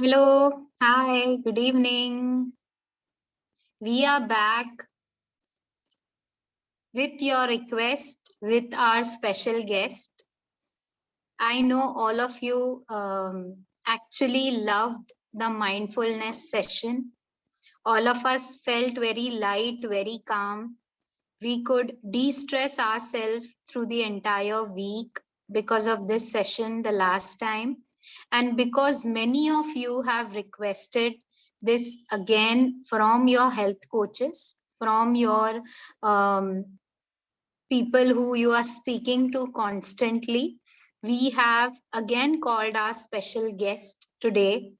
Hello, hi, good evening. We are back with your request with our special guest. I know all of you actually loved the mindfulness session. All of us felt very light, very calm. We could de stress ourselves through the entire week because of this session the last time. And because many of you have requested this again from your health coaches, from your people who you are speaking to constantly, we have again called our special guest today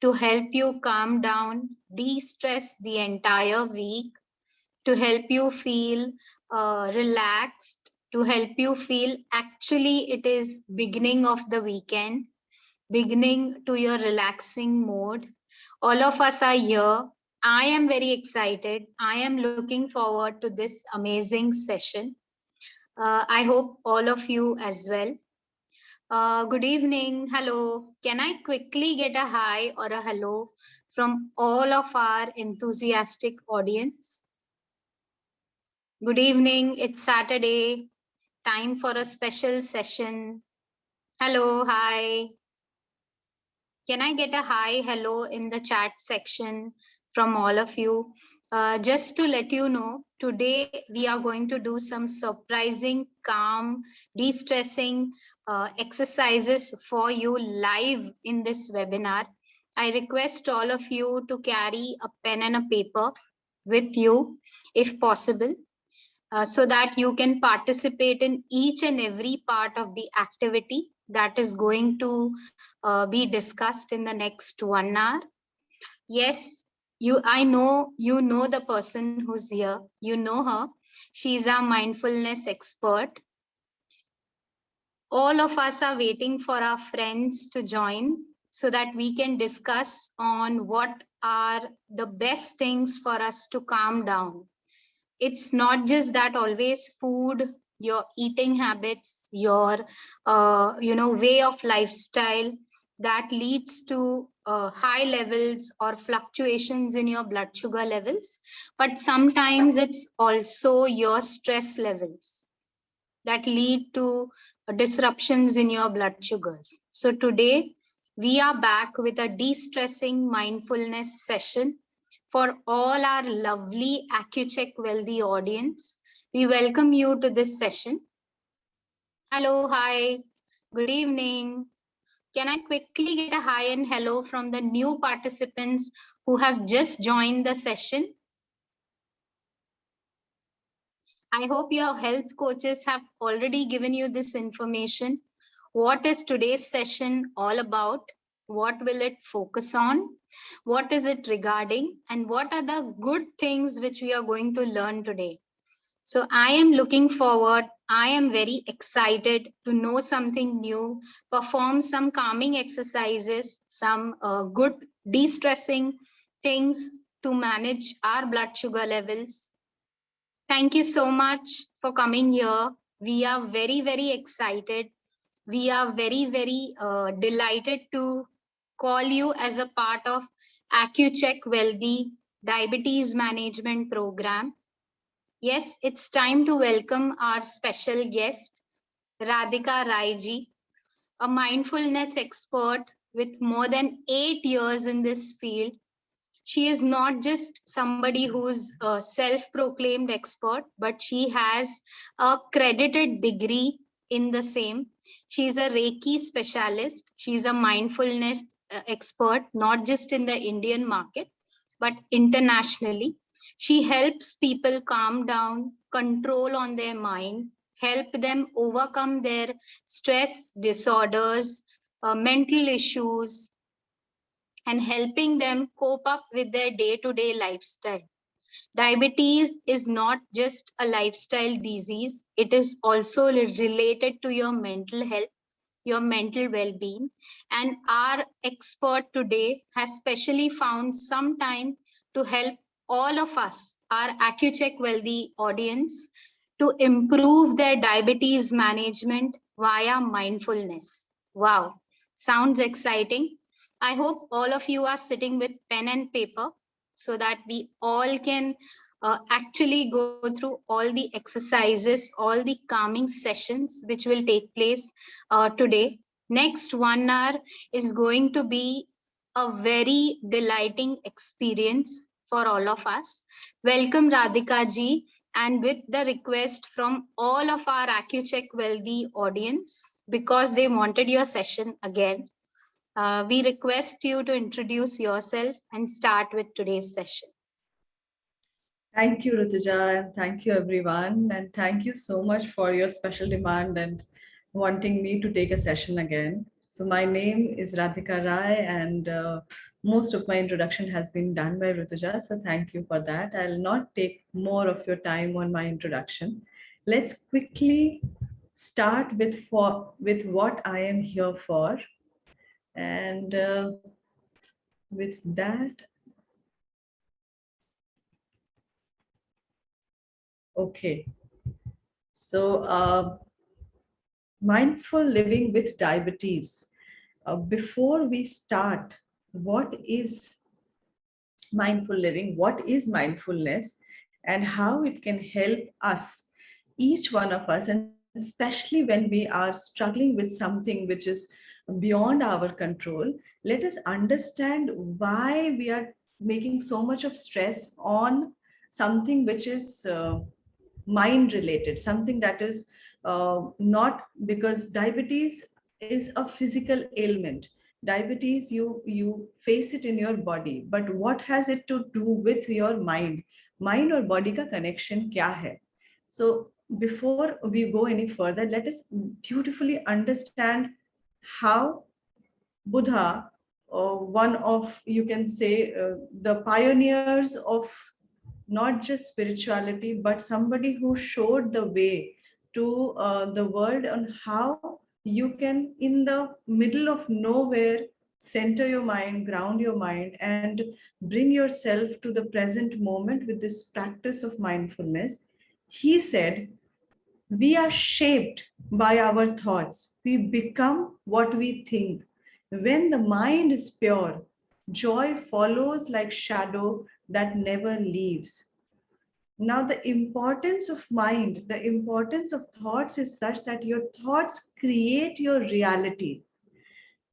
to help you calm down, de stress the entire week, to help you feel relaxed, to help you feel actually it is beginning of the weekend, beginning to your relaxing mode. All of us are here. I am very excited. I am looking forward to this amazing session. I hope all of you as well. Good evening. Hello. Can I quickly get a hi or a hello from all of our enthusiastic audience? Good evening. It's Saturday. Time for a special session. Hello. Hi. Can I get a hi, hello in the chat section from all of you? Just to let you know, today we are going to do some surprising, calm, de stressing exercises for you live in this webinar. I request all of you to carry a pen and a paper with you if possible, so that you can participate in each and every part of the activity that is going to be discussed in the next 1 hour. Yes, I know you know the person who's here. You know her. She's a mindfulness expert. All of us are waiting for our friends to join so that we can discuss on what are the best things for us to calm down. It's not just that always food, your eating habits, your way of lifestyle that leads to high levels or fluctuations in your blood sugar levels, but sometimes it's also your stress levels that lead to disruptions in your blood sugars. So today we are back with a de-stressing mindfulness session for all our lovely AccuCheck Wealthy audience. We welcome you to this session. Hello, hi, good evening. Can I quickly get a hi and hello from the new participants who have just joined the session? I hope your health coaches have already given you this information. What is today's session all about? What will it focus on? What is it regarding? And what are the good things which we are going to learn today? So I am looking forward. I am very excited to know something new, perform some calming exercises, some good de stressing things to manage our blood sugar levels. Thank you so much for coming here. We are very, very excited. We are very, very delighted to call you as a part of AccuCheck Wealthy Diabetes Management Program. Yes, it's time to welcome our special guest, Radhika Raiji, a mindfulness expert with more than 8 years in this field. She is not just somebody who's a self-proclaimed expert, but she has a credited degree in the same. She's a Reiki specialist. She's a mindfulness expert, not just in the Indian market, but internationally. She helps people calm down, control on their mind, help them overcome their stress disorders, mental issues, and helping them cope up with their day to day lifestyle. Diabetes is not just a lifestyle disease, it is also related to your mental health, your mental well being. And our expert today has specially found some time to help all of us, our AccuCheck Wealthy audience, to improve their diabetes management via mindfulness. Wow, sounds exciting. I hope all of you are sitting with pen and paper so that we all can actually go through all the exercises, all the calming sessions which will take place today. Next 1 hour is going to be a very delighting experience for all of us. Welcome, Radhika ji, and with the request from all of our AccuCheck Wealthy audience, because they wanted your session again, we request you to introduce yourself and start with today's session. Thank you, Rutuja, and thank you, everyone. And thank you so much for your special demand and wanting me to take a session again. So, my name is Radhika Rai, and most of my introduction has been done by Rutuja. So, thank you for that. I'll not take more of your time on my introduction. Let's quickly start with what I am here for. And with that, okay. So, mindful living with diabetes. Before we start, what is mindful living? What is mindfulness? And how it can help us, each one of us, and especially when we are struggling with something which is beyond our control, let us understand why we are making so much of stress on something which is mind related, something that is not, because diabetes is a physical ailment. Diabetes, you face it in your body, but what has it to do with your mind or body ka connection kya hai? So before we go any further, let us beautifully understand how Buddha, one of, you can say, the pioneers of not just spirituality, but somebody who showed the way to the world on how you can, in the middle of nowhere, center your mind, ground your mind, and bring yourself to the present moment with this practice of mindfulness. He said, we are shaped by our thoughts. We become what we think. When the mind is pure, joy follows like shadow that never leaves. Now, the importance of mind, the importance of thoughts is such that your thoughts create your reality.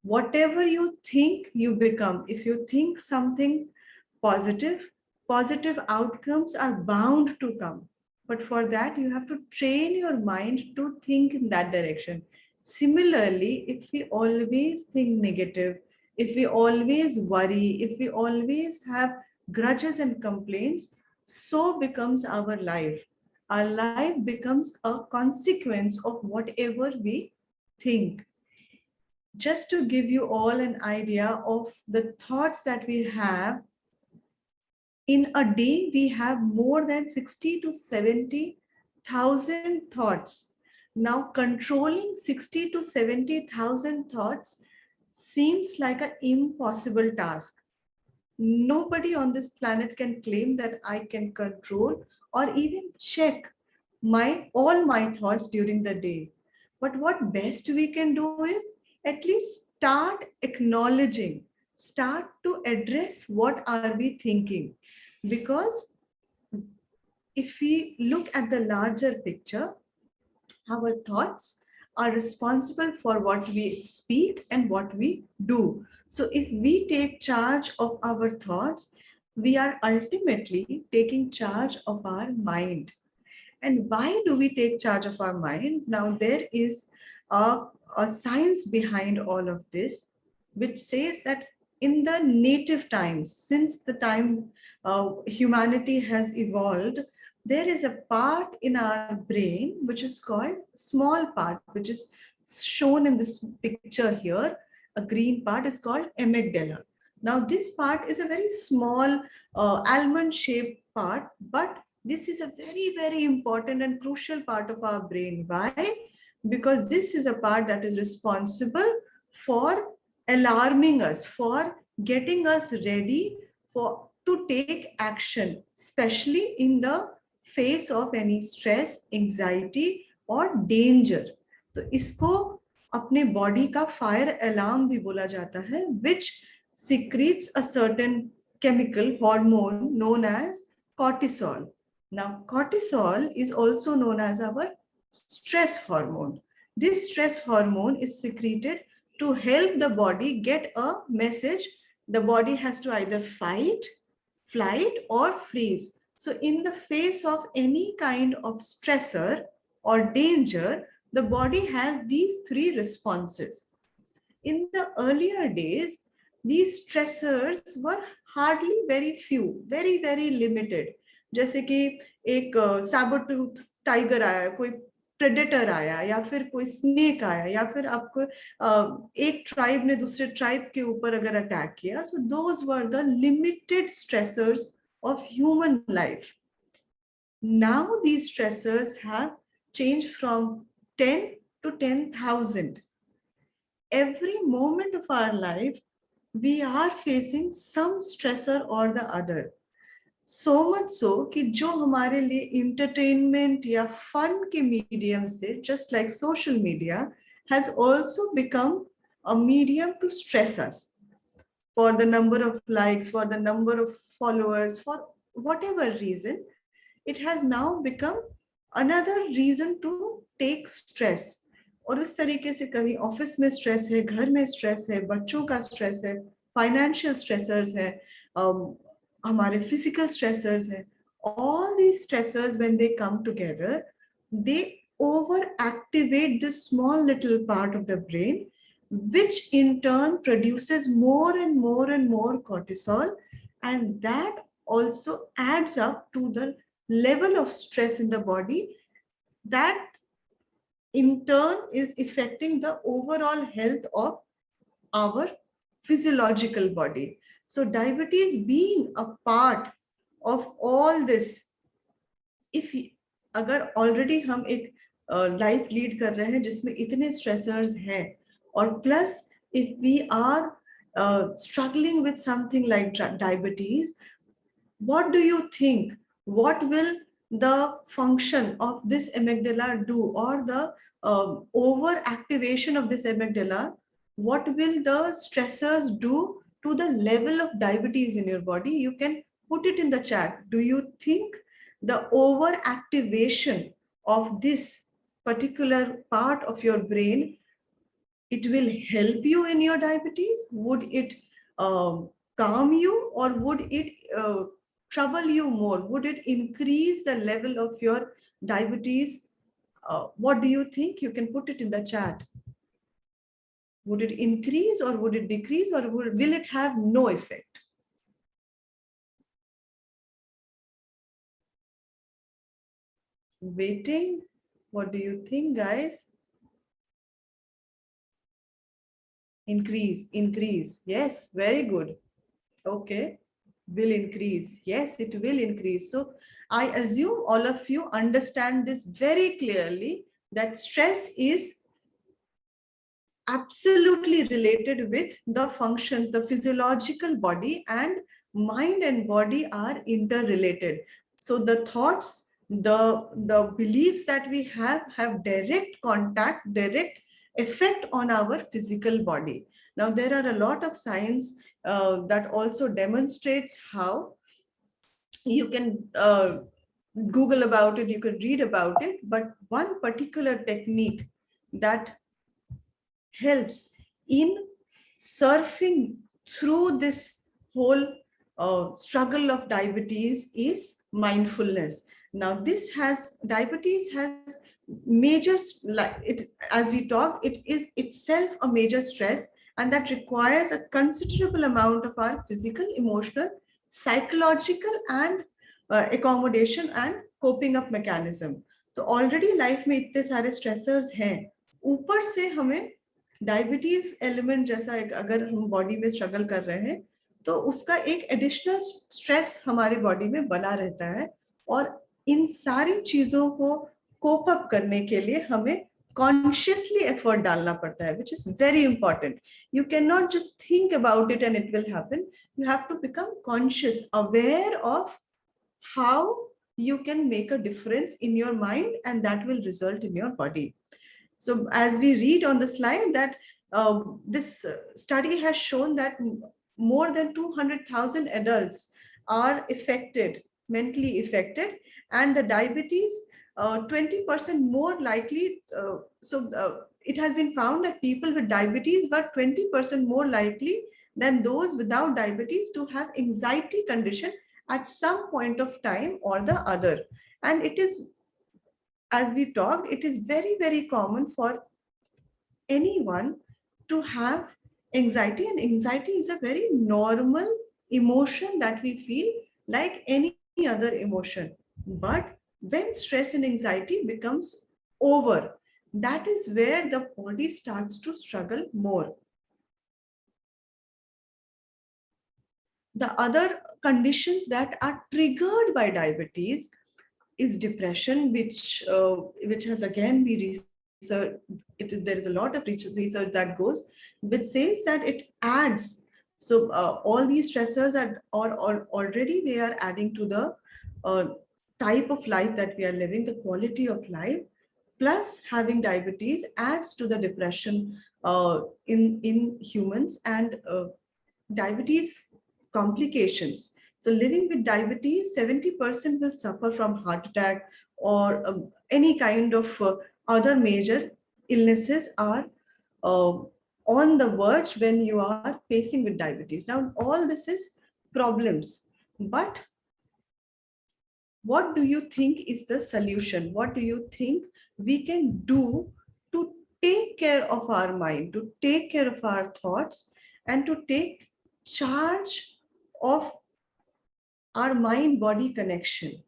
Whatever you think, you become. If you think something positive, positive outcomes are bound to come. But for that, you have to train your mind to think in that direction. Similarly, if we always think negative, if we always worry, if we always have grudges and complaints, so becomes our life. Our life becomes a consequence of whatever we think. Just to give you all an idea of the thoughts that we have, in a day we have more than 60 to 70,000 thoughts. Now controlling 60 to 70,000 thoughts seems like an impossible task. Nobody on this planet can claim that I can control or even check my all my thoughts during the day. But what best we can do is at least start acknowledging, start to address what are we thinking. Because if we look at the larger picture, our thoughts are responsible for what we speak and what we do. So if we take charge of our thoughts, we are ultimately taking charge of our mind. And why do we take charge of our mind? Now, there is a science behind all of this, which says that in the native times, since the time humanity has evolved, there is a part in our brain which is called small part, which is shown in this picture here. A green part is called amygdala. Now, this part is a very small almond shaped part, but this is a very, very important and crucial part of our brain. Why? Because this is a part that is responsible for alarming us, for getting us ready for to take action, especially in the face of any stress, anxiety or danger. तो इसको अपने body का fire alarm भी बोला जाता है, which secretes a certain chemical hormone known as cortisol. Now, cortisol is also known as our stress hormone. This stress hormone is secreted to help the body get a message. The body has to either fight, flight, or freeze. So, in the face of any kind of stressor or danger, the body has these three responses. In the earlier days, these stressors were hardly very few, very limited. जैसे कि एक saber tooth tiger आया, कोई predator आया, या फिर कोई snake आया, या फिर आपको एक tribe ने दूसरे tribe के ऊपर अगर attack किया, so those were the limited stressors of human life. Now these stressors have changed from 10 to 10,000. Every moment of our life, we are facing some stressor or the other. So much so कि जो हमारे लिए entertainment या fun के mediums थे, just like social media, has also become a medium to stress us for the number of likes, for the number of followers, for whatever reason. It has now become another reason to take stress. और उस तरीके से कभी office में stress है, घर में stress है, बच्चों का स्ट्रेस है, फाइनेंशियल स्ट्रेसर्स है, हमारे फिजिकल स्ट्रेसर्स है. All these stressors, when they come together, they overactivate this small little part of the brain, which in turn produces more and more cortisol, and that also adds up to the level of stress in the body that in turn is affecting the overall health of our physiological body. So diabetes being a part of all this, if अगर already हम एक life lead कर रहे हैं जिसमें इतने stressors हैं, और plus if we are struggling with something like diabetes, what do you think? What will the function of this amygdala do, or the overactivation of this amygdala? What will the stressors do to the level of diabetes in your body? You can put it in the chat. Do you think the overactivation of this particular part of your brain, it will help you in your diabetes? Would it calm you, or would it trouble you more? Would it increase the level of your diabetes? What do you think? You can put it in the chat. Would it increase, or would it decrease, or will it have no effect? Waiting. What do you think, guys? Increase. Yes, very good. Okay. Will increase. Yes, it will increase. So I assume all of you understand this very clearly, that stress is absolutely related with the functions, the physiological body, and mind and body are interrelated. So the thoughts, the beliefs that we have direct contact, direct effect on our physical body. Now there are a lot of science that also demonstrates how you can Google about it, you can read about it, but one particular technique that helps in surfing through this whole struggle of diabetes is mindfulness. Now diabetes has major, like it, as we talked, it is itself a major stress, and that requires a considerable amount of our physical, emotional, psychological, and accommodation and coping up mechanism. तो already life में इतने सारे stressors हैं, ऊपर से हमें diabetes element जैसा एक अगर हम बॉडी में स्ट्रगल कर रहे हैं, तो उसका एक एडिशनल स्ट्रेस हमारी बॉडी में बना रहता है, और इन सारी चीजों को कोप अप करने के लिए हमें कॉन्शियसली एफर्ट डालना पड़ता है, which is very important. You cannot just think about it and it will happen. You have to become conscious, aware of how you can make a difference in your mind, and that will result in your body. So as we read on the slide that this study has shown that more than 200,000 adults are affected, mentally affected, and the diabetes 20% more likely. It has been found that people with diabetes were 20% more likely than those without diabetes to have anxiety condition at some point of time or the other. And it is, as we talked, it is very, very common for anyone to have anxiety, and anxiety is a very normal emotion that we feel like any other emotion. But when stress and anxiety becomes over, that is where the body starts to struggle more. The other conditions that are triggered by diabetes is depression, which has again been researched. There is a lot of research that goes, which says that it adds. So all these stressors are already they are adding to the type of life that we are living, the quality of life. Plus, having diabetes adds to the depression in humans, and diabetes complications. So living with diabetes, 70% will suffer from heart attack or any kind of other major illnesses are uh, on the verge when you are facing with diabetes. Now, all this is problems, but what do you think is the solution? What do you think we can do to take care of our mind, to take care of our thoughts, and to take charge of our mind body connection?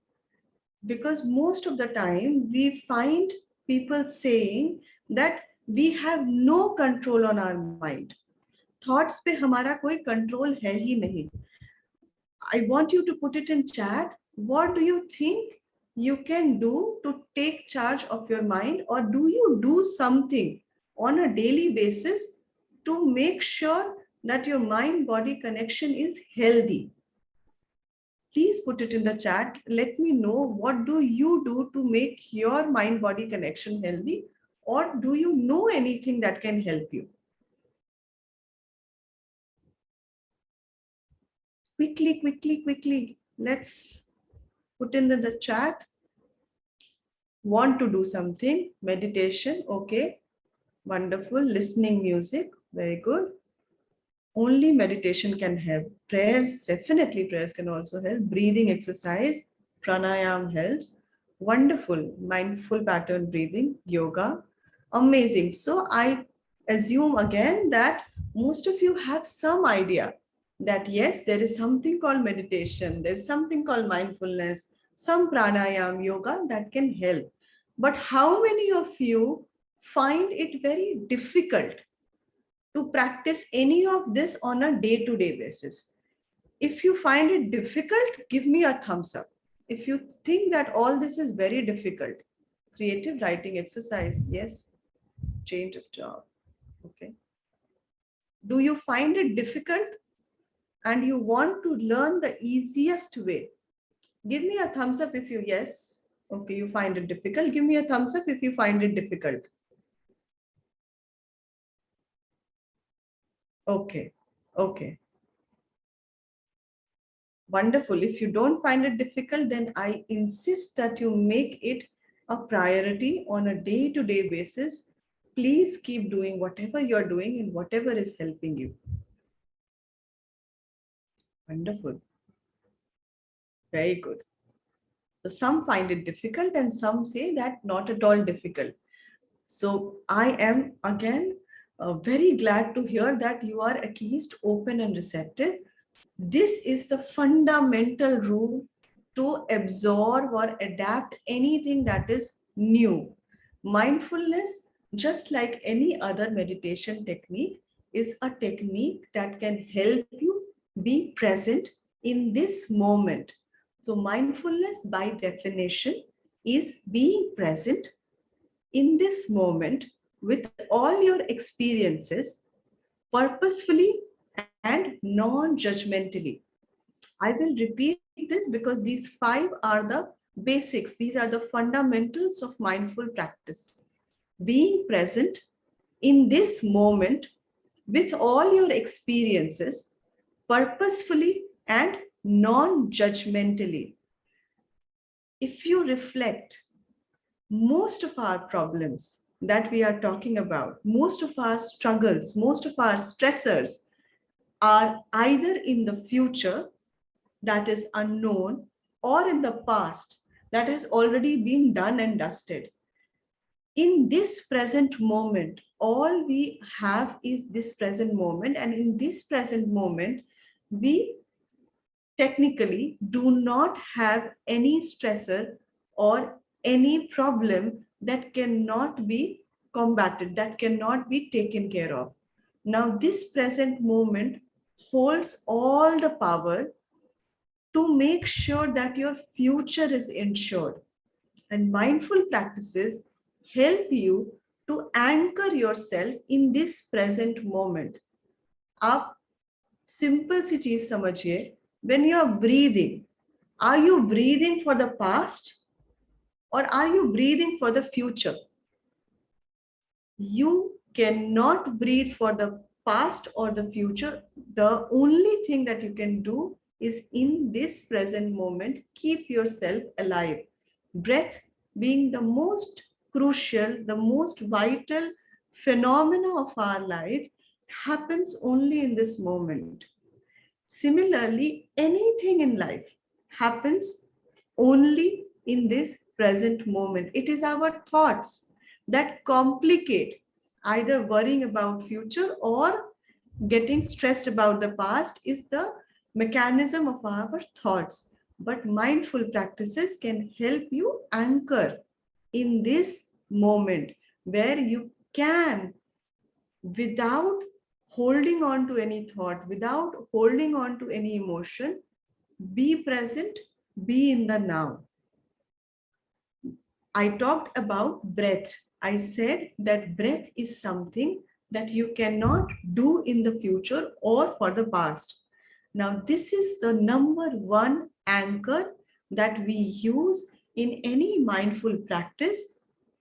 Because most of the time we find people saying that we have no control on our mind. Thoughts पे हमारा कोई control है ही नहीं. I want you to put it in chat. What do you think you can do to take charge of your mind, or do you do something on a daily basis to make sure that your mind body connection is healthy? Please put it in the chat. Let me know, what do you do to make your mind body connection healthy, or do you know anything that can help you? Quickly. Let's put in the chat. Want to do something? Meditation. Okay. Wonderful. Listening music. Very good. Only meditation can help. Prayers, definitely prayers can also help. Breathing exercise, pranayam helps. Wonderful. Mindful pattern breathing, yoga. Amazing. So I assume again that most of you have some idea that yes, there is something called meditation, there's something called mindfulness, some pranayam, yoga that can help. But how many of you find it very difficult to practice any of this on a day-to-day basis? If you find it difficult, give me a thumbs up. If you think that all this is very difficult, creative writing exercise, yes, change of job, okay. Do you find it difficult and you want to learn the easiest way? Give me a thumbs up if you, yes, okay, you find it difficult. Give me a thumbs up if you find it difficult. Okay. Wonderful. If you don't find it difficult, then I insist that you make it a priority on a day-to-day basis. Please keep doing whatever you're doing and whatever is helping you. Wonderful. Very good. So some find it difficult and some say that not at all difficult. So I am again very glad to hear that you are at least open and receptive. This is the fundamental rule to absorb or adapt anything that is new. Mindfulness, just like any other meditation technique, is a technique that can help you be present in this moment. So mindfulness by definition is being present in this moment with all your experiences purposefully and non-judgmentally. I will repeat this because these 5 are the basics. These are the fundamentals of mindful practice. Being present in this moment with all your experiences purposefully and non-judgmentally. If you reflect, most of our problems that we are talking about, most of our struggles, most of our stressors are either in the future that is unknown or in the past that has already been done and dusted. In this present moment, all we have is this present moment, and in this present moment, we technically do not have any stressor or any problem that cannot be combated, that cannot be taken care of. Now, this present moment holds all the power to make sure that your future is ensured. And mindful practices help you to anchor yourself in this present moment. आप simple सी चीज समझिए, when you are breathing, are you breathing for the past or are you breathing for the future? You cannot breathe for the past or the future. The only thing that you can do is in this present moment, keep yourself alive. Breath being the most crucial, the most vital phenomena of our life, happens only in this moment. Similarly, anything in life happens only in this present moment. It is our thoughts that complicate, either worrying about future or getting stressed about the past is the mechanism of our thoughts. But mindful practices can help you anchor in this moment where you can, without holding on to any thought, without holding on to any emotion, be present, be in the now. I talked about breath. I said that breath is something that you cannot do in the future or for the past. Now, this is the number one anchor that we use in any mindful practice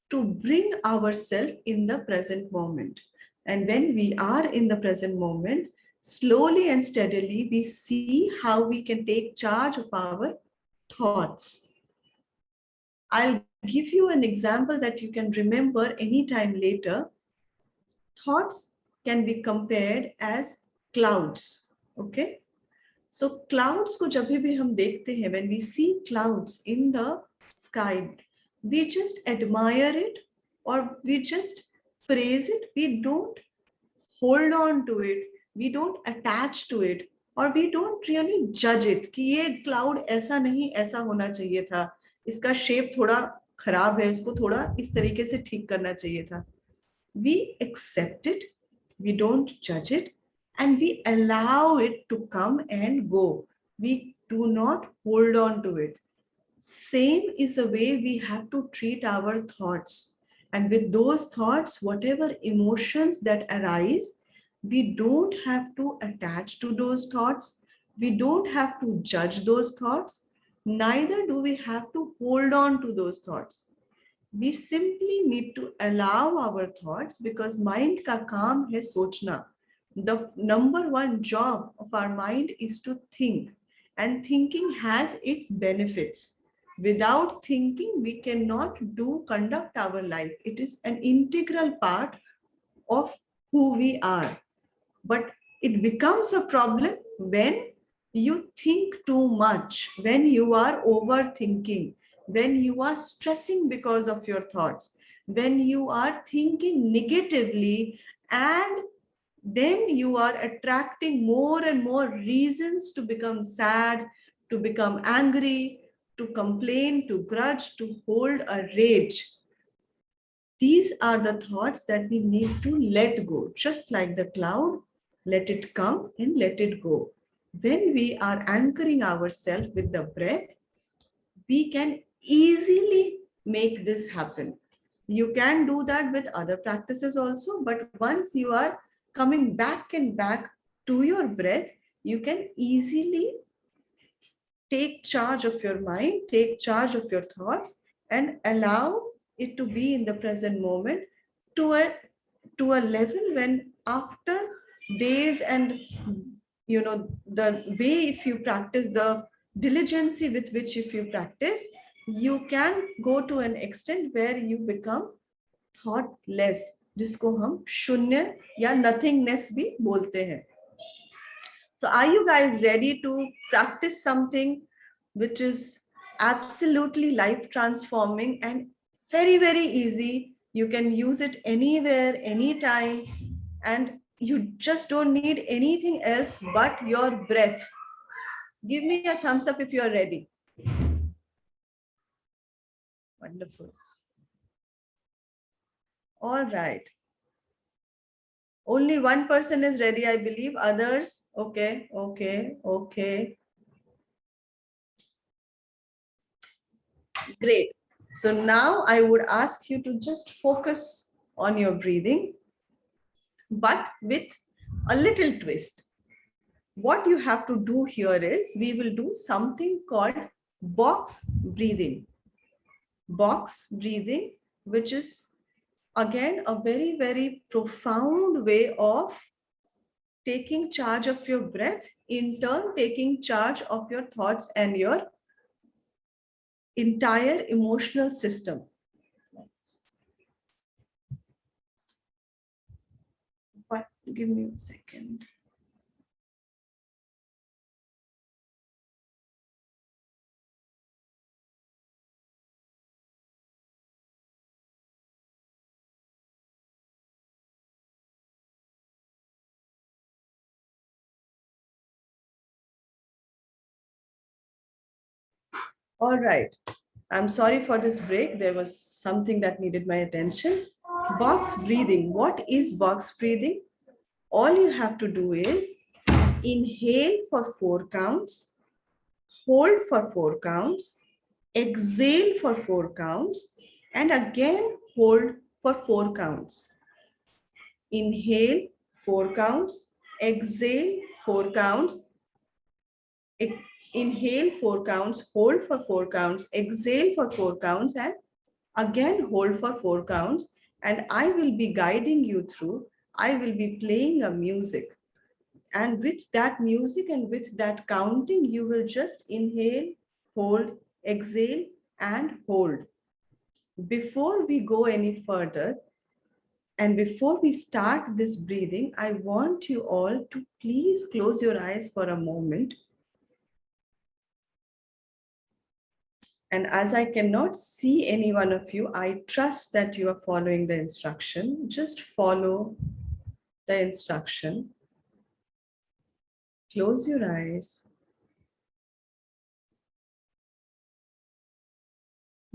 to bring ourselves in the present moment. And when we are in the present moment, slowly and steadily, we see how we can take charge of our thoughts. I'll give you an example that you can remember anytime later. Thoughts can be compared as clouds. Okay? So clouds को जब भी हम देखते हैं, when we see clouds in the sky, we just admire it or we just praise it. We don't hold on to it. We don't attach to it, or we don't really judge it कि ये cloud ऐसा नहीं, ऐसा होना चाहिए था, इसका shape थोड़ा खराब है, इसको थोड़ा इस तरीके से ठीक करना चाहिए था. We accept it, we don't judge it, and we allow it to come and go. We do not hold on to it. Same is the way we have to treat our thoughts. And with those thoughts, whatever emotions that arise, we don't have to attach to those thoughts. We don't have to judge those thoughts. Neither do we have to hold on to those thoughts. We simply need to allow our thoughts, because mind ka kaam hai sochna. The number one job of our mind is to think, and thinking has its benefits. Without thinking, we cannot conduct our life. It is an integral part of who we are. But it becomes a problem when you think too much, when you are overthinking, when you are stressing because of your thoughts, when you are thinking negatively, and then you are attracting more and more reasons to become sad, to become angry, to complain, to grudge, to hold a rage. These are the thoughts that we need to let go. Just like the cloud, let it come and let it go. When we are anchoring ourselves with the breath, we can easily make this happen. You can do that with other practices also, but once you are coming back and back to your breath, you can easily take charge of your mind, take charge of your thoughts, and allow it to be in the present moment to a level when, after days and you know, the way if you practice, the diligence with which if you practice, you can go to an extent where you become thoughtless, जिसको हम शून्य या nothingness भी बोलते हैं. So are you guys ready to practice something which is absolutely life transforming and very, very easy? You can use it anywhere, anytime, and you just don't need anything else but your breath. Give me a thumbs up if you are ready. Wonderful. All right. Only one person is ready, I believe. Others, okay, okay, okay. Great. So now I would ask you to just focus on your breathing, but with a little twist. What you have to do here is we will do something called box breathing. Box breathing, which is again a very, very profound way of taking charge of your breath, in turn taking charge of your thoughts and your entire emotional system. But give me a second. All right. I'm sorry for this break. There was something that needed my attention. Box breathing. What is box breathing? All you have to do is inhale for 4 counts, hold for 4 counts, exhale for 4 counts, and again hold for 4 counts. Inhale 4 counts, exhale 4 counts, inhale 4 counts, hold for 4 counts, exhale for 4 counts, and again hold for 4 counts. And I will be guiding you through. I will be playing a music. And with that music and with that counting, you will just inhale, hold, exhale, and hold. Before we go any further, and before we start this breathing, I want you all to please close your eyes for a moment. And as I cannot see any one of you, I trust that you are following the instruction. Just follow the instruction. Close your eyes.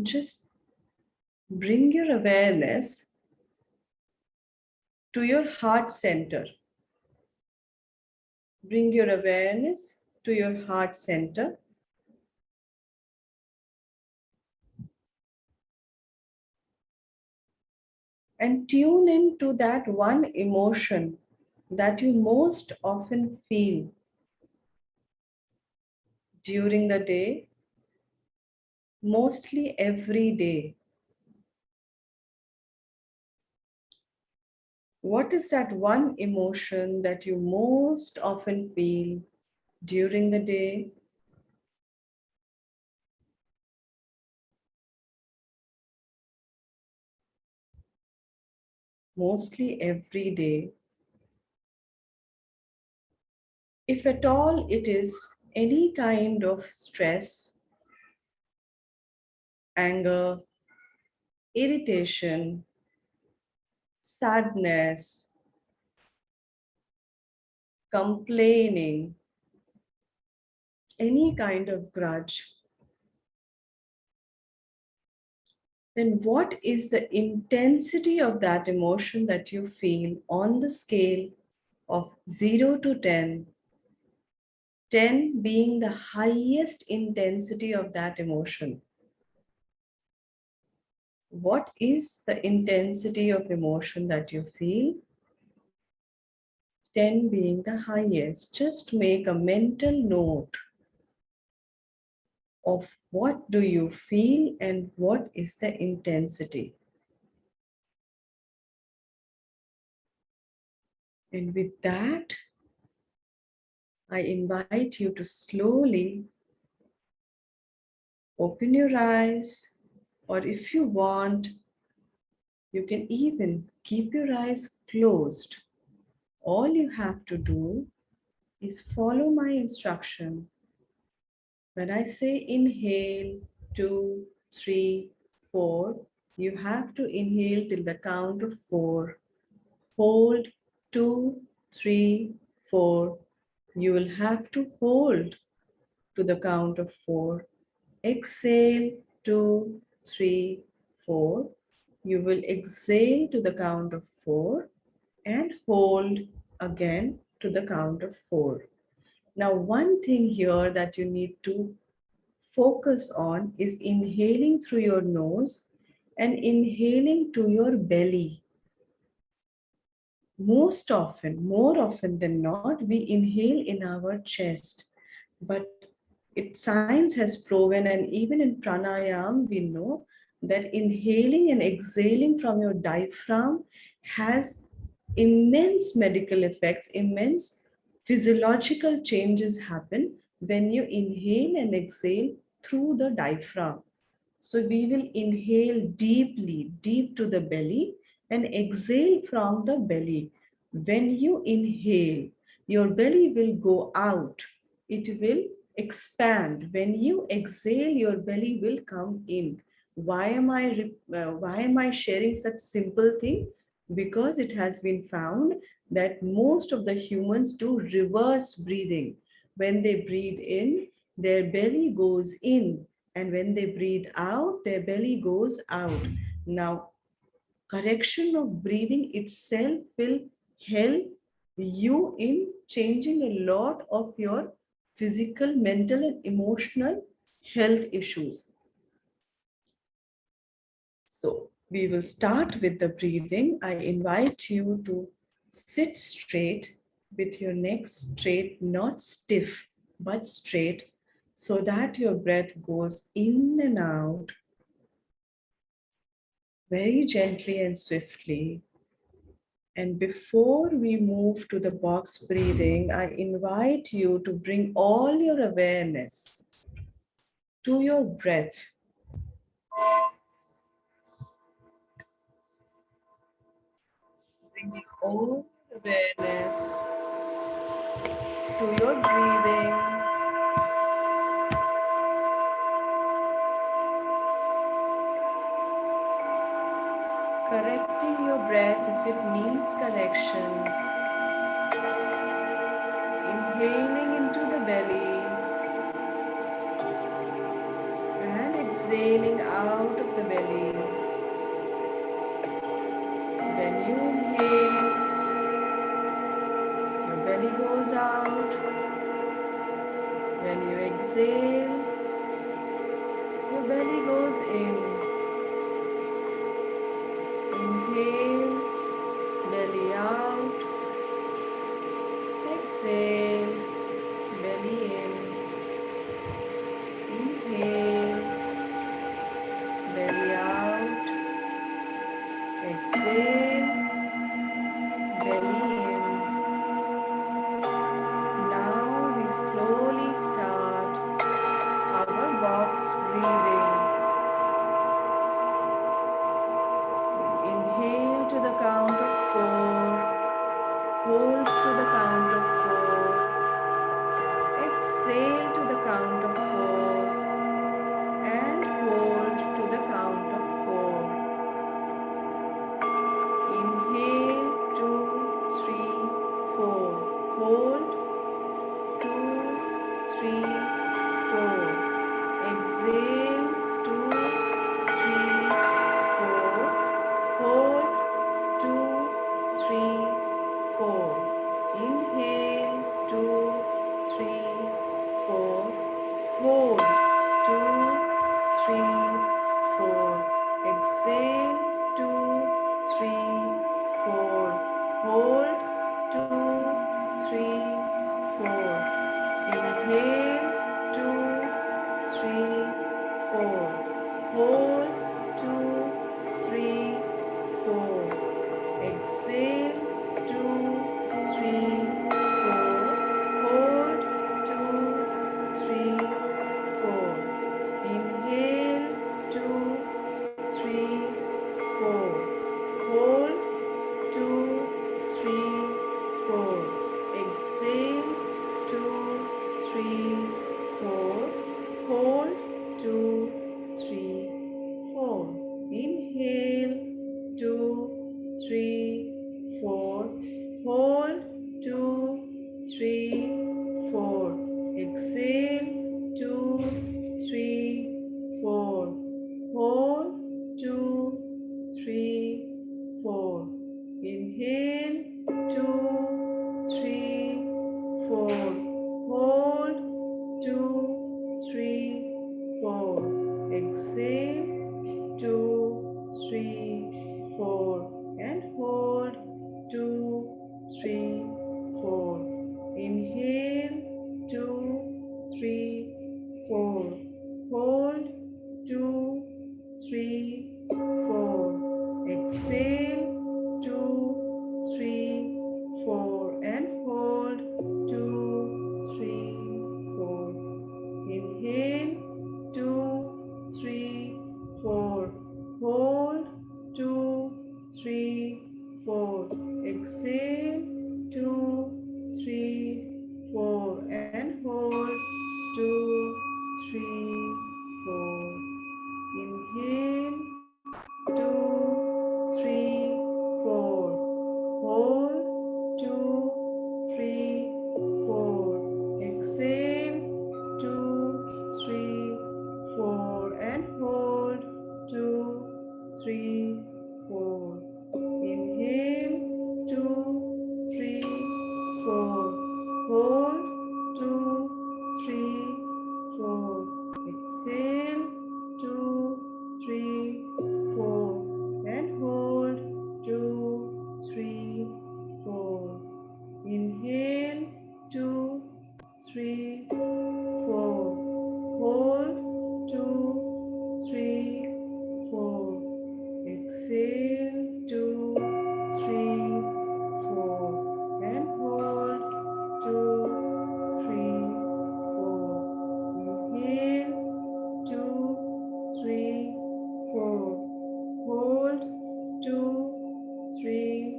Just bring your awareness to your heart center. Bring your awareness to your heart center. And tune into that one emotion that you most often feel during the day, mostly every day. What is that one emotion that you most often feel during the day? Mostly every day. If at all it is any kind of stress, anger, irritation, sadness, complaining, any kind of grudge, then what is the intensity of that emotion that you feel on the scale of 0 to 10? 10 being the highest intensity of that emotion. What is the intensity of emotion that you feel? 10 being the highest. Just make a mental note of what do you feel and what is the intensity. And with that, I invite you to slowly open your eyes, or if you want, you can even keep your eyes closed. All you have to do is follow my instruction. When I say inhale, 2, 3, 4, you have to inhale till the count of 4. Hold 2, 3, 4. You will have to hold to the count of 4. Exhale 2, 3, 4. You will exhale to the count of 4 and hold again to the count of 4. Now, one thing here that you need to focus on is inhaling through your nose and inhaling to your belly. Most often, more often than not, we inhale in our chest. But science has proven, and even in pranayam, we know that inhaling and exhaling from your diaphragm has immense medical effects, immense physiological changes happen when you inhale and exhale through the diaphragm. So we will inhale deeply, deep to the belly, and exhale from the belly. When you inhale, your belly will go out. It will expand. When you exhale, your belly will come in. Why am I sharing such simple thing? Because it has been found that most of the humans do reverse breathing. When they breathe in, their belly goes in, and when they breathe out, their belly goes out. Now, correction of breathing itself will help you in changing a lot of your physical, mental, and emotional health issues. So, we will start with the breathing. I invite you to sit straight with your neck straight, not stiff, but straight, so that your breath goes in and out very gently and swiftly. And before we move to the box breathing, I invite you to bring all your awareness to your breath. Bringing all awareness to your breathing. Correcting your breath if it needs correction. Inhaling into the belly and exhaling out of the belly. When you inhale, your belly goes out. When you exhale, your belly goes in. Inhale, belly out. Exhale, belly in. Inhale, belly out. Exhale, belly in. Now we slowly start our box breathing. Inhale to the count of 4. Hold to the count of 4. Exhale to the count of 4. And hold to the count of 4. Inhale, 2, 3, 4. Hold, 2, 3, 4. Exhale, 2, 3, 4. And hold, 2, 3, 4. Inhale, 2, 3, 4. Hold, 2, 3, 4. Exhale, 2, 3, 4. And hold, 2, 3, 4. Inhale, 2, 3, 4. Hold, 2, 3, 4. Exhale, 2, 3, 4. And hold, 2, 3, 4. Inhale, 2, 3, 4. Hold, 2, 3, 4. Exhale, 2, 3, 4. And hold, 2, 3, 4. Inhale, 2, 3, 4. Hold, 2, 3, 4. Exhale, 2, 3, 4. And hold, 2, 3, 4. Inhale, 2, 3, 4. Hold, 2, 3, 4. Exhale, 2, 3, 4. And hold, 2, 3, 4. Inhale, 2, 3, 4. Hold, 2, 3,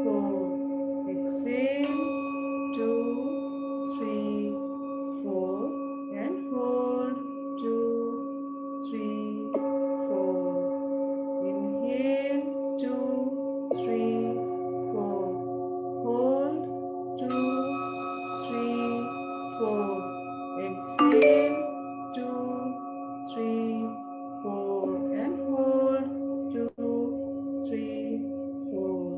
4. Exhale, 2, 3, 4. And hold, 2, 3, 4. Inhale, 2, 3, 4. Hold, 2, 3, 4. Exhale, 2, 3, 4. And hold, 2, 3, 4.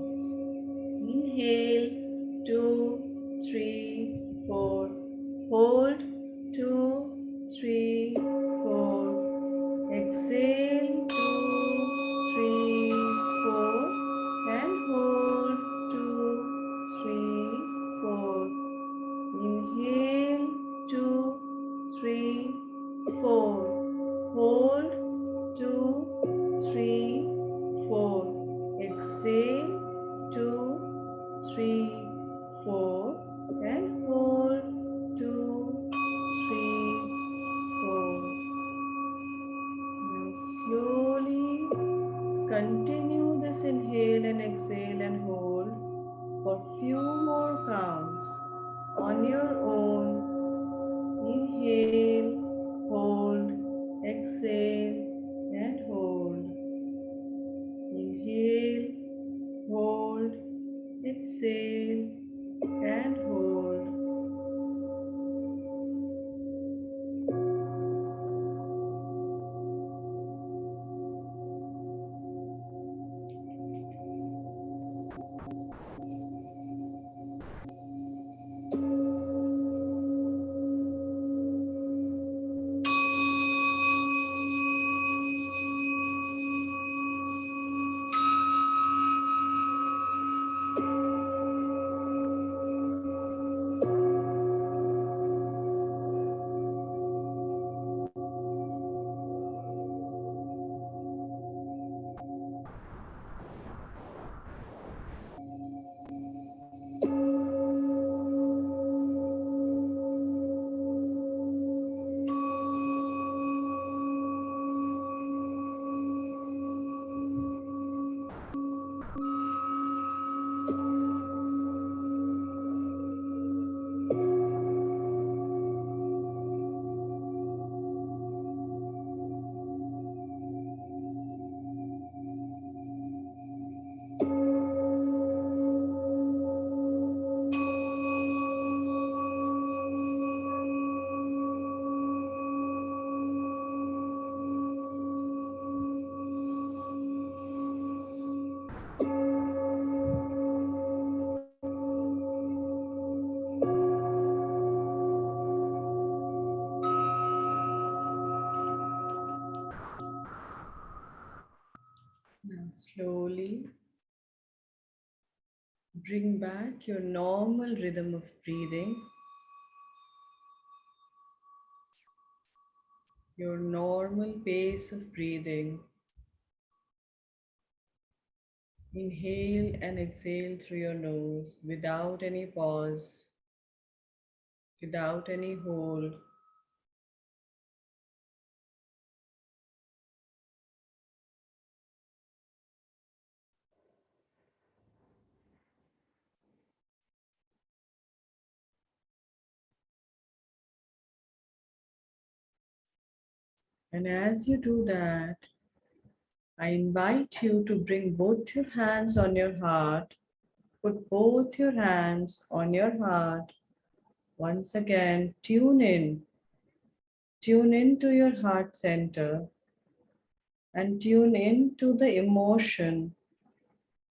Inhale, 2, 3, 4. Hold, 2, 3, 4. Exhale, 2, 3, 4. And hold, 2, 3, 4. Inhale, 2, 3, 4. Hold, 2, 3, 4. Exhale, 2, 3, 4. And hold, 2, 3, 4. Now slowly continue this inhale and exhale and hold for few more counts on your own. Inhale, hold, exhale, and hold. Inhale, hold, exhale, and hold. Slowly bring back your normal rhythm of breathing, your normal pace of breathing. Inhale and exhale through your nose without any pause, without any hold. And as you do that, I invite you to bring both your hands on your heart. Put both your hands on your heart. Once again, tune in. Tune into your heart center and tune into the emotion,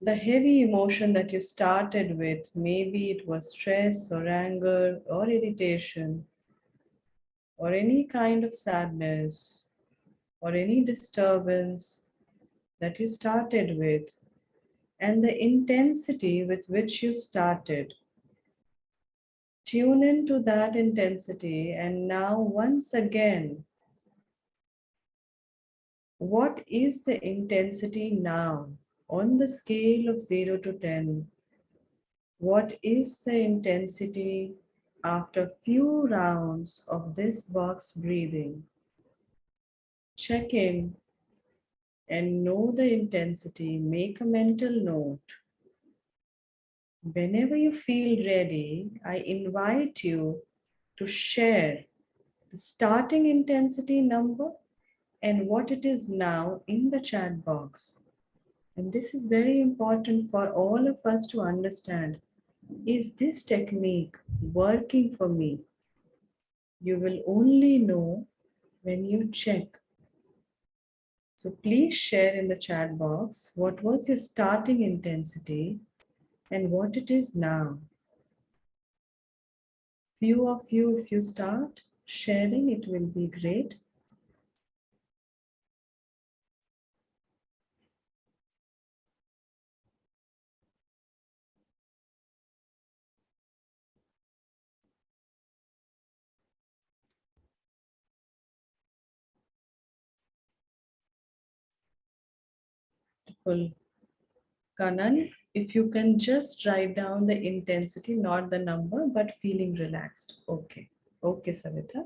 the heavy emotion that you started with. Maybe it was stress or anger or irritation or any kind of sadness or any disturbance that you started with, and the intensity with which you started. Tune into that intensity, and now, once again, what is the intensity now on the scale of 0 to 10? What is the intensity after few rounds of this box breathing? Check in and know the intensity. Make a mental note. Whenever you feel ready, I invite you to share the starting intensity number and what it is now in the chat box. And this is very important for all of us to understand. Is this technique working for me? You will only know when you check. So please share in the chat box what was your starting intensity and what it is now. Few of you, if you start sharing, it will be great. Full. Kanan, if you can just write down the intensity, not the number, but feeling relaxed. Okay. Okay, Savita.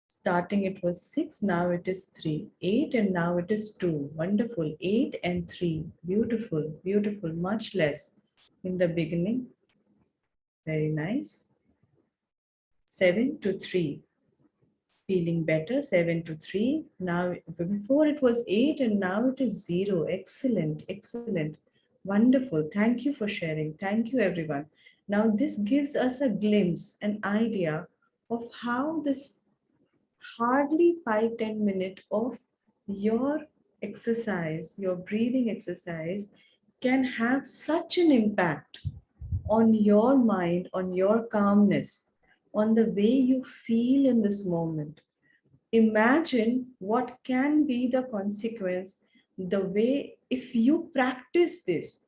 Starting it was 6, now it is 3. 8 and now it is 2. Wonderful. 8 and 3. Beautiful, beautiful. Much less in the beginning. Very nice. 7 to 3. Feeling better. 7 to 3. Now, before it was 8 and now it is 0. Excellent, excellent. Wonderful. Thank you for sharing. Thank you, everyone. Now, this gives us a glimpse, an idea of how this hardly 5-10 minutes of your exercise, your breathing exercise, can have such an impact on your mind, on your calmness, on the way you feel in this moment. Imagine what can be the consequence, the way if you practice this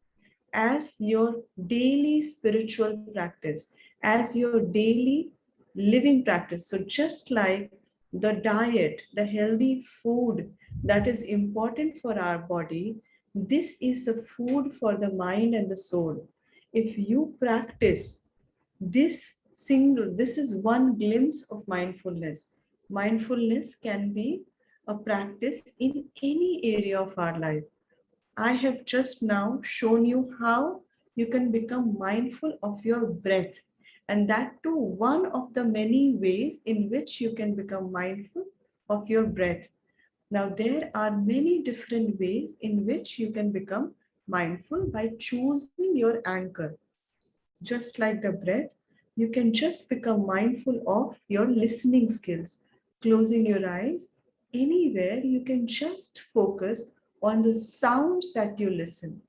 as your daily spiritual practice, as your daily living practice. So, just like the diet, the healthy food that is important for our body, this is the food for the mind and the soul. If you practice this is one glimpse of mindfulness. Mindfulness can be a practice in any area of our life. I have just now shown you how you can become mindful of your breath. And that too, one of the many ways in which you can become mindful of your breath. Now, there are many different ways in which you can become mindful by choosing your anchor. Just like the breath, you can just become mindful of your listening skills. Closing your eyes, anywhere, you can just focus on the sounds that you listen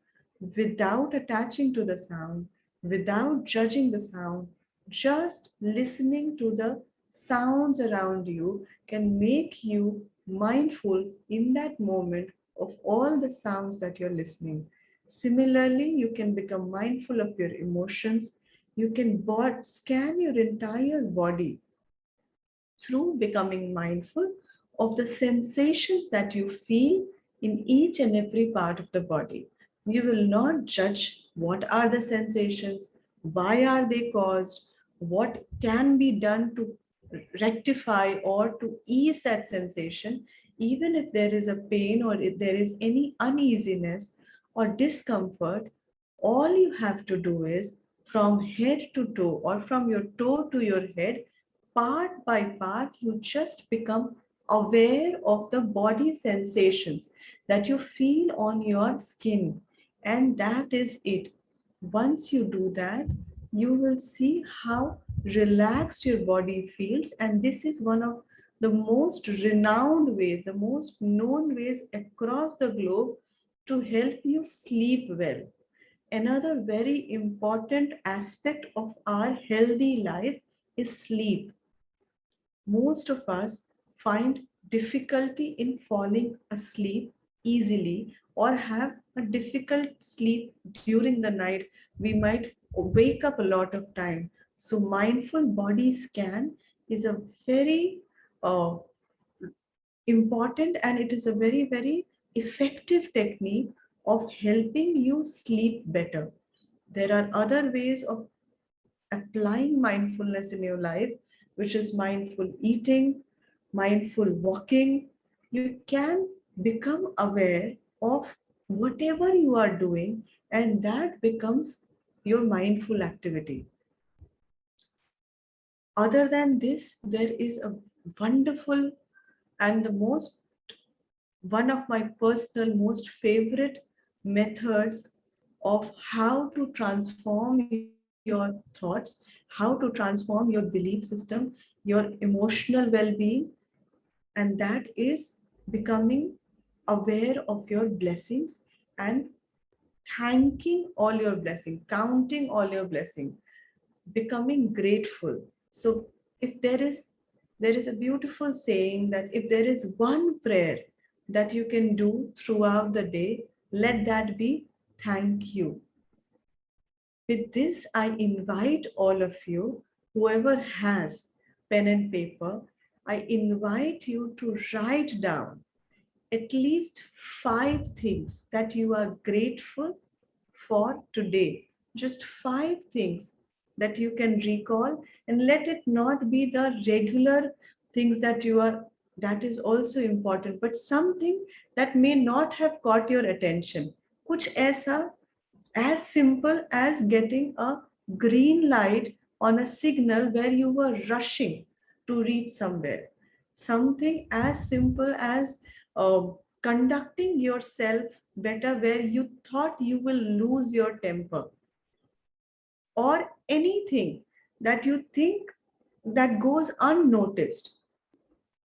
without attaching to the sound, without judging the sound. Just listening to the sounds around you can make you mindful in that moment of all the sounds that you're listening. Similarly, you can become mindful of your emotions. You can scan your entire body through becoming mindful of the sensations that you feel in each and every part of the body. You will not judge what are the sensations, why are they caused, what can be done to rectify or to ease that sensation, even if there is a pain or if there is any uneasiness or discomfort. All you have to do is from head to toe or from your toe to your head, part by part, you just become aware of the body sensations that you feel on your skin. And that is it. Once you do that, you will see how relaxed your body feels. And this is one of the most renowned ways, the most known ways across the globe to help you sleep well. Another very important aspect of our healthy life is sleep. Most of us find difficulty in falling asleep easily or have a difficult sleep during the night. We might wake up a lot of time. So mindful body scan is a very uh, important, and it is a very effective technique of helping you sleep better. There are other ways of applying mindfulness in your life, which is mindful eating, mindful walking. You can become aware of whatever you are doing, and that becomes your mindful activity. Other than this, there is a wonderful and the most one of my personal most favorite methods of how to transform your thoughts, how to transform your belief system, your emotional well-being, and that is becoming aware of your blessings and thanking all your blessings, counting all your blessings, becoming grateful. So if there is a beautiful saying that if there is one prayer that you can do throughout the day, let that be thank you. With this, I invite all of you, whoever has pen and paper, I invite you to write down at least 5 things that you are grateful for today. Just 5 things that you can recall, and let it not be the regular things that you are, that is also important, but something that may not have caught your attention. Kuch aisa as simple as getting a green light on a signal where you were rushing to reach somewhere. Something as simple as conducting yourself better where you thought you will lose your temper, or anything that you think that goes unnoticed.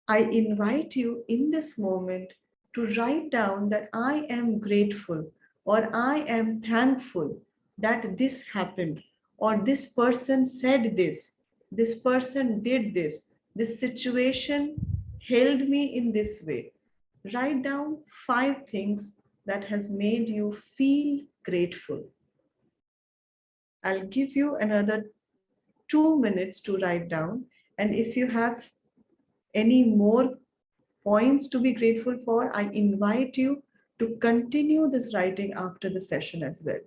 I invite you in this moment to write down that I am grateful or I am thankful that this happened, or this person said this person did this situation held me in this way. Write down 5 things that has made you feel grateful. I'll give you another 2 minutes to write down. And if you have any more points to be grateful for, I invite you to continue this writing after the session as well.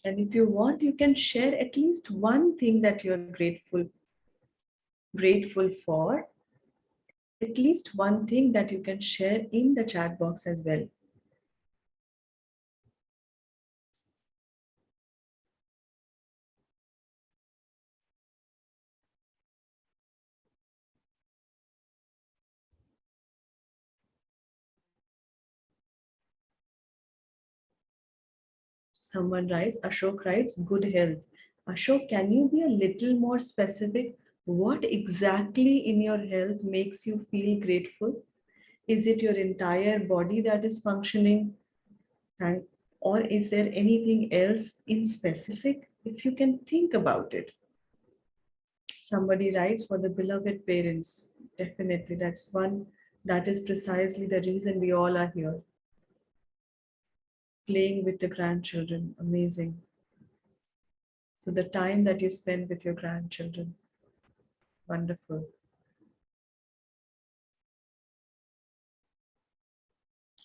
And if you want, you can share at least one thing that you're grateful for, at least one thing that you can share in the chat box as well. Someone writes, Ashok writes, good health. Ashok, can you be a little more specific? What exactly in your health makes you feel grateful? Is it your entire body that is functioning? Or is there anything else in specific? If you can think about it. Somebody writes for the beloved parents. Definitely, that's one. That is precisely the reason we all are here. Playing with the grandchildren, amazing. So the time that you spend with your grandchildren, wonderful.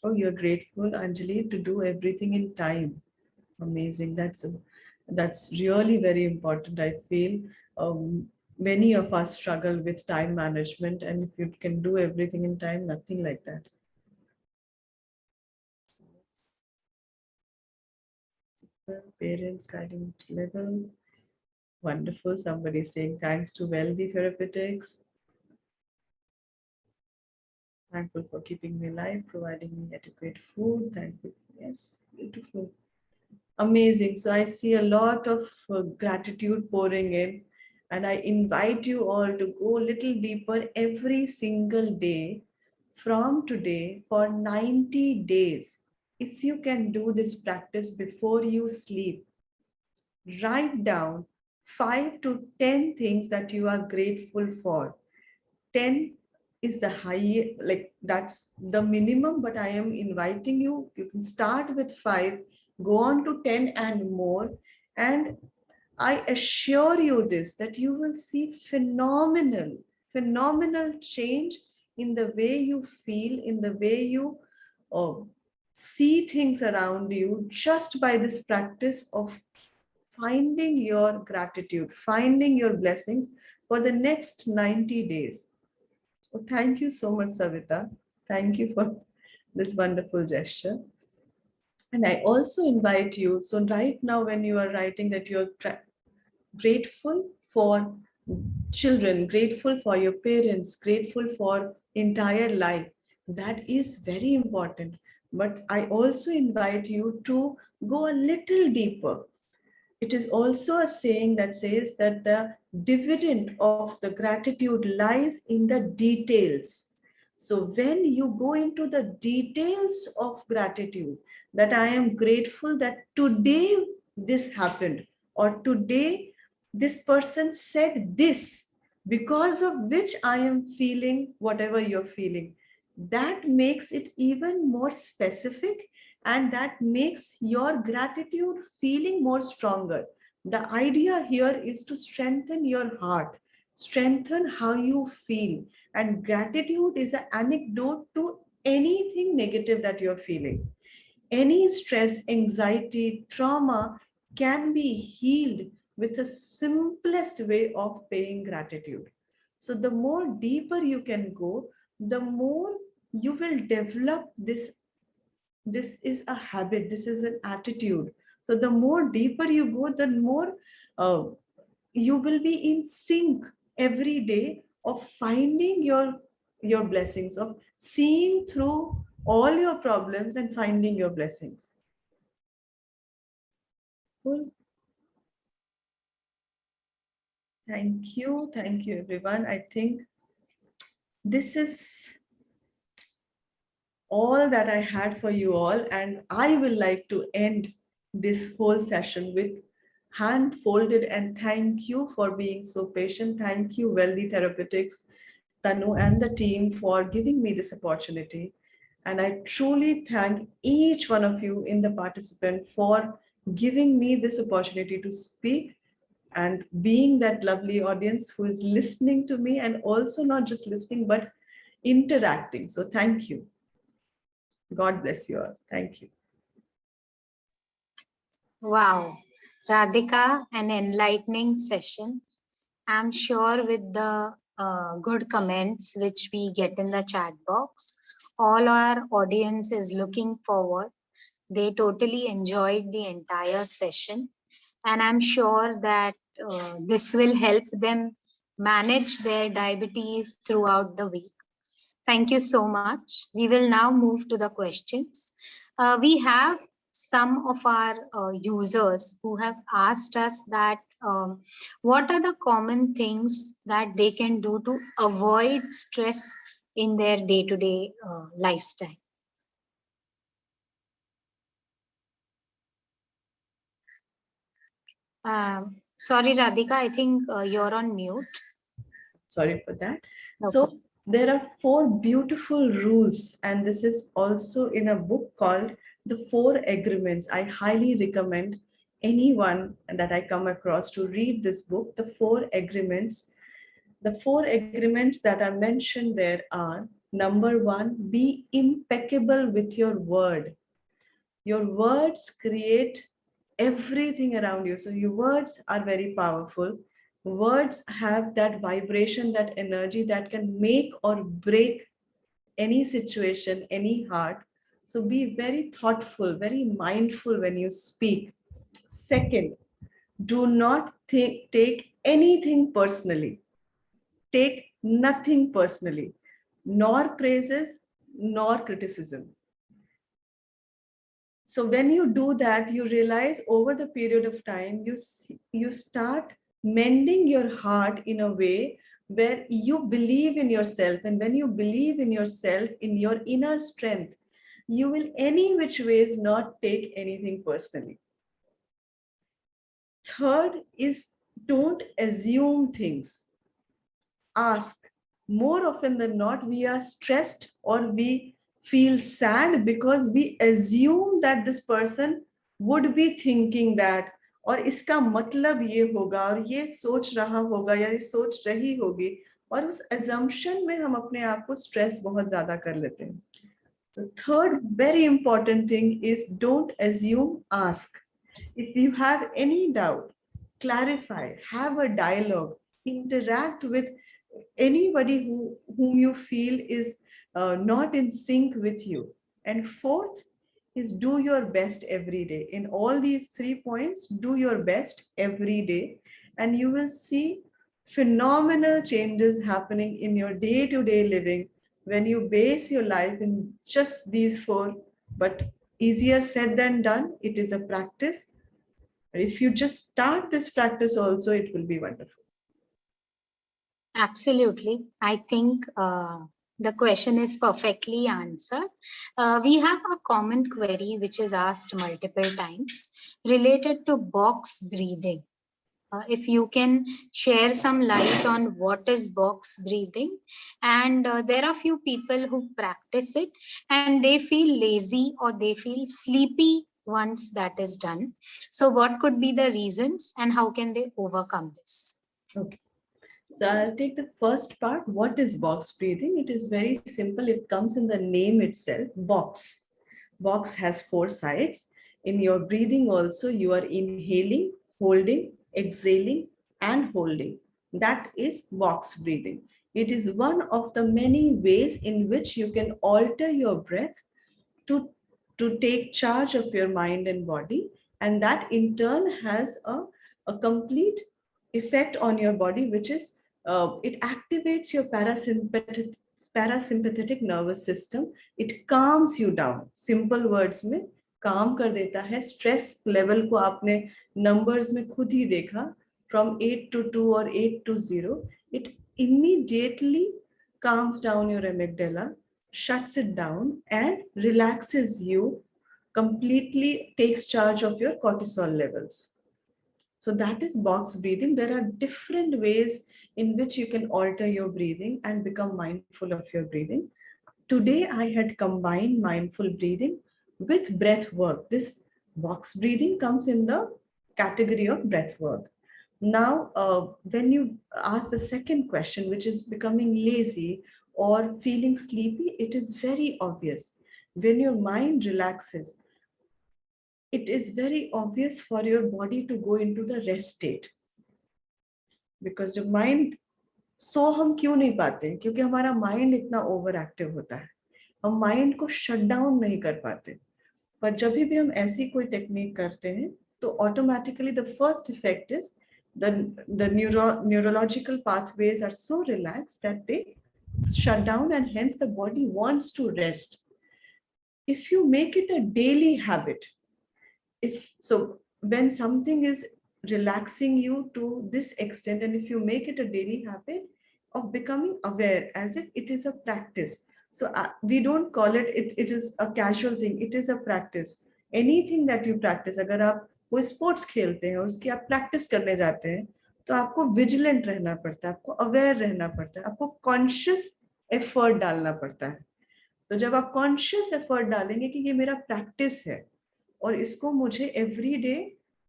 Oh, you're grateful, Anjali, to do everything in time. Amazing. That's really very important. I feel many of us struggle with time management, and if you can do everything in time, nothing like that. Parents guiding level. Wonderful. Somebody saying thanks to Wealthy Therapeutics. Thankful for keeping me alive, providing me adequate food. Thank you. Yes, beautiful. Amazing. So I see a lot of gratitude pouring in, and I invite you all to go a little deeper every single day from today for 90 days. If you can do this practice before you sleep, write down 5 to 10 things that you are grateful for. 10 is the high, like that's the minimum, but I am inviting you, you can start with 5, go on to 10 and more. And I assure you this, that you will see phenomenal change in the way you feel, in the way you uh, see things around you, just by this practice of finding your gratitude, finding your blessings for the next 90 days. Oh, thank you so much, Savita. Thank you for this wonderful gesture. And I also invite you, so right now when you are writing that you're grateful for children, grateful for your parents, grateful for entire life, that is very important. But I also invite you to go a little deeper. It is also a saying that says that the dividend of the gratitude lies in the details. So when you go into the details of gratitude, that I am grateful that today this happened, or today this person said this, because of which I am feeling whatever you're feeling. That makes it even more specific, and that makes your gratitude feeling more stronger. The idea here is to strengthen your heart, strengthen how you feel. And gratitude is an antidote to anything negative that you're feeling. Any stress, anxiety, trauma can be healed with the simplest way of paying gratitude. So the more deeper you can go, the more you will develop this is a habit, this is an attitude. So the more deeper you go, the more uh, you will be in sync every day of finding your blessings, of seeing through all your problems and finding your blessings. Cool. Thank you everyone. I think this is all that I had for you all, and I will like to end this whole session with hand folded and thank you for being so patient. Thank you, Wealthy Therapeutics, Tanu, and the team for giving me this opportunity. And I truly thank each one of you in the participant for giving me this opportunity to speak and being that lovely audience who is listening to me, and also not just listening but interacting. So thank you. God bless you all. Thank you. Wow, Radhika, an enlightening session. I'm sure with the good comments which we get in the chat box, all our audience is looking forward. They totally enjoyed the entire session, and I'm sure that this will help them manage their diabetes throughout the week. Thank you so much. We will now move to the questions. We have some of our users who have asked us that what are the common things that they can do to avoid stress in their day-to-day lifestyle? Sorry, Radhika, I think you're on mute. Sorry for that. Okay. So there are 4 beautiful rules, and this is also in a book called The 4 Agreements. I highly recommend anyone that I come across to read this book, The 4 Agreements. The 4 agreements that are mentioned there are: number one, be impeccable with your word. Your words create everything around you. So your words are very powerful. Words have that vibration, that energy that can make or break any situation, any heart. So be very thoughtful, very mindful when you speak. Second, do not take anything personally. Take nothing personally, nor praises, nor criticism. So when you do that, you realize over the period of time, you start mending your heart in a way where you believe in yourself. And when you believe in yourself, in your inner strength, you will any which ways not take anything personally. Third is, don't assume things. Ask. More often than not, we are stressed or we feel sad because we assume that this person would be thinking that, और इसका मतलब ये होगा, और ये सोच रहा होगा या ये सोच रही होगी, और उस assumption में हम अपने आप को stress बहुत ज्यादा कर लेते हैं. The third very important thing is, don't assume, ask. If you have any doubt, clarify, have a dialogue, interact with anybody whom you feel is not in sync with you. And fourth is, do your best every day. In all these 3 points, do your best every day, and you will see phenomenal changes happening in your day-to-day living when you base your life in just these 4. But easier said than done. It is a practice. If you just start this practice also, it will be wonderful. Absolutely. I think the question is perfectly answered. We have a common query which is asked multiple times related to box breathing. If you can share some light on what is box breathing. And there are few people who practice it and they feel lazy or they feel sleepy once that is done. So what could be the reasons and how can they overcome this? Okay. So I'll take the first part. What is box breathing? It is very simple. It comes in the name itself, box. Box has 4 sides. In your breathing also, you are inhaling, holding, exhaling, and holding. That is box breathing. It is one of the many ways in which you can alter your breath to, to take charge of your mind and body. And that in turn has a complete effect on your body, which is it activates your parasympathetic nervous system. It calms you down. Simple words में काम कर देता है. Stress level को आपने numbers में खुद ही देखा, from 8 to 2 or 8 to 0. It immediately calms down your amygdala, shuts it down, and relaxes you, completely takes charge of your cortisol levels. So that is box breathing. There are different ways in which you can alter your breathing and become mindful of your breathing. Today, I had combined mindful breathing with breath work. This box breathing comes in the category of breath work. Now, when you ask the second question, which is becoming lazy or feeling sleepy, it is very obvious. When your mind relaxes, it is very obvious for your body to go into the rest state. Because your mind, सो हम क्यों नहीं पाते? क्योंकि हमारा mind इतना over active होता है, हम माइंड को शट डाउन नहीं कर पाते. पर जब भी हम ऐसी कोई टेक्निक करते हैं तो automatically the first effect is the neurological pathways are so relaxed that they shut down, and hence the body wants to rest. If you make it a daily habit, when something is relaxing you to this extent, and if you make it a daily habit of becoming aware as if it is a practice, so we don't call it is a casual thing, it is a practice. Anything that you practice, अगर आप कोई sports खेलते हैं, उसकी आप practice करने जाते हैं, तो आपको विजिलेंट रहना पड़ता है, आपको अवेयर रहना पड़ता है, आपको कॉन्शियस एफर्ट डालना पड़ता है। तो जब आप कॉन्शियस एफर्ट डालेंगे कि ये मेरा प्रैक्टिस है और इसको मुझे एवरी डे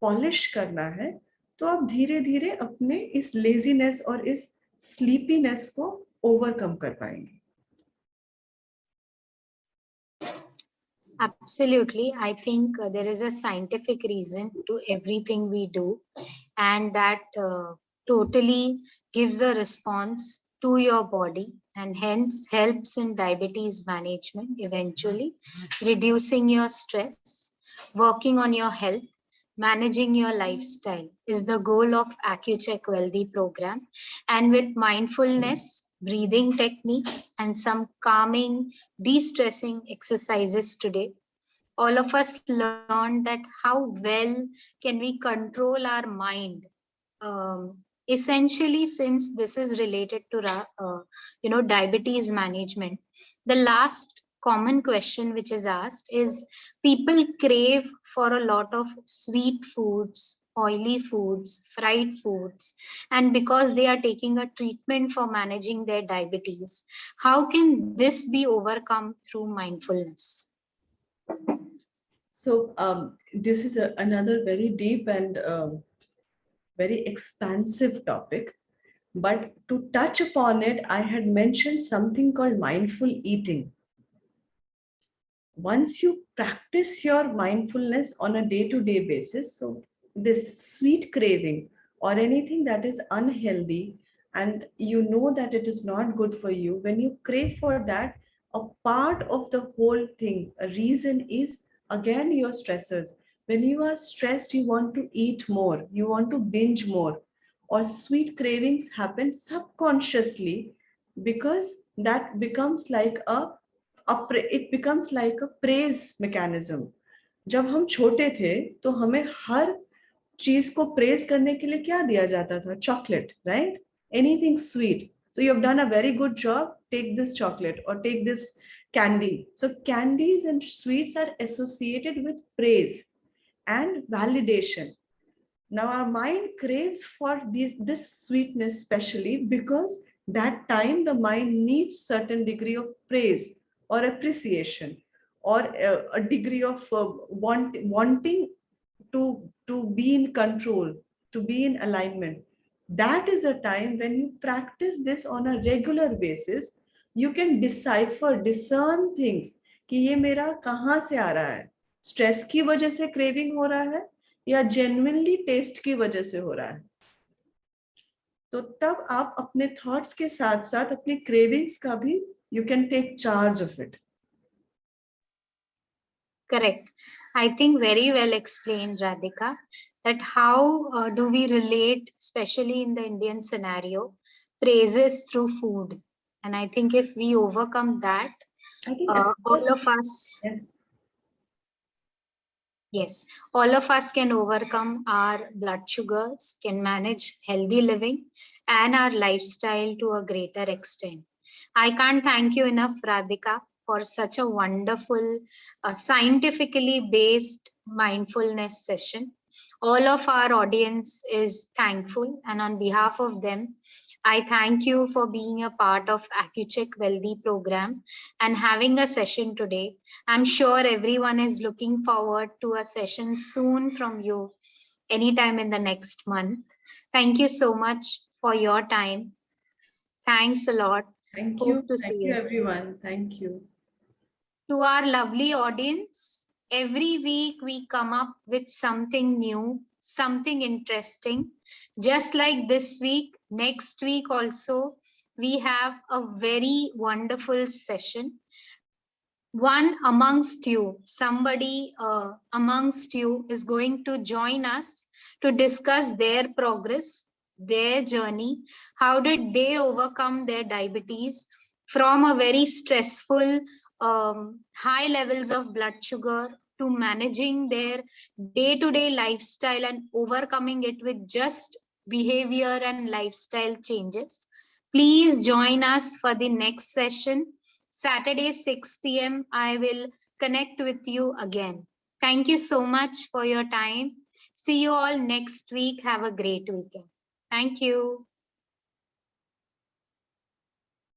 पॉलिश करना है, तो आप धीरे धीरे अपने इस लेजीनेस और इस स्लीपीनेस को ओवरकम कर पाएंगे। Absolutely. I think there is a scientific reason to everything we do, and that totally gives a response to your body and hence helps in diabetes management, eventually reducing your stress, working on your health, managing your lifestyle is the goal of AccuCheck Wealthy program. And with mindfulness, breathing techniques, and some calming, de-stressing exercises today, all of us learned that how well can we control our mind. Essentially, since this is related to diabetes management, the last common question which is asked is, people crave for a lot of sweet foods, oily foods, fried foods, and because they are taking a treatment for managing their diabetes, how can this be overcome through mindfulness? So this is another very deep and very expansive topic. But to touch upon it, I had mentioned something called mindful eating. Once you practice your mindfulness on a day-to-day basis, so this sweet craving or anything that is unhealthy and you know that it is not good for you, when you crave for that, a part of the whole thing, a reason is again your stressors. When you are stressed, you want to eat more, you want to binge more, or sweet cravings happen subconsciously because that becomes like it becomes like a praise mechanism. जब हम छोटे थे तो हमें हर चीज को praise करने के लिए क्या दिया जाता था? Chocolate, right? Anything sweet, so you have done a very good job, take this chocolate or take this candy. So candies and sweets are associated with praise and validation. Now our mind craves for this sweetness, especially because that time the mind needs certain degree of praise or appreciation or a degree of wanting to be in control, to be in alignment. That is a time when you practice this on a regular basis, you can discern things कि ये मेरा कहाँ से आ रहा है, stress की वजह से क्रेविंग हो रहा है या जेन्युइनली टेस्ट की वजह से हो रहा है. तो तब आप अपने थॉट्स के साथ साथ अपने क्रेविंग्स का भी you can take charge of it. Correct. I think very well explained, Radhika, that how do we relate, especially in the Indian scenario, praises through food. And I think if we overcome that, I think all of us, yeah. yes, all of us can overcome our blood sugars, can manage healthy living and our lifestyle to a greater extent. I can't thank you enough, Radhika, for such a wonderful, scientifically based mindfulness session. All of our audience is thankful, and on behalf of them, I thank you for being a part of AccuCheck Wealthy program and having a session today. I'm sure everyone is looking forward to a session soon from you anytime in the next month. Thank you so much for your time. Thanks a lot. Thank Hope you. to Thank see you, you soon. everyone. Thank you. To our lovely audience, every week we come up with something new, something interesting. Just like this week, next week also, we have a very wonderful session. One amongst you, somebody amongst you is going to join us to discuss their progress, their journey. How did they overcome their diabetes from a very stressful, high levels of blood sugar to managing their day to day lifestyle and overcoming it with just behavior and lifestyle changes? Please join us for the next session. Saturday, 6 p.m., I will connect with you again. Thank you so much for your time. See you all next week. Have a great weekend. Thank you.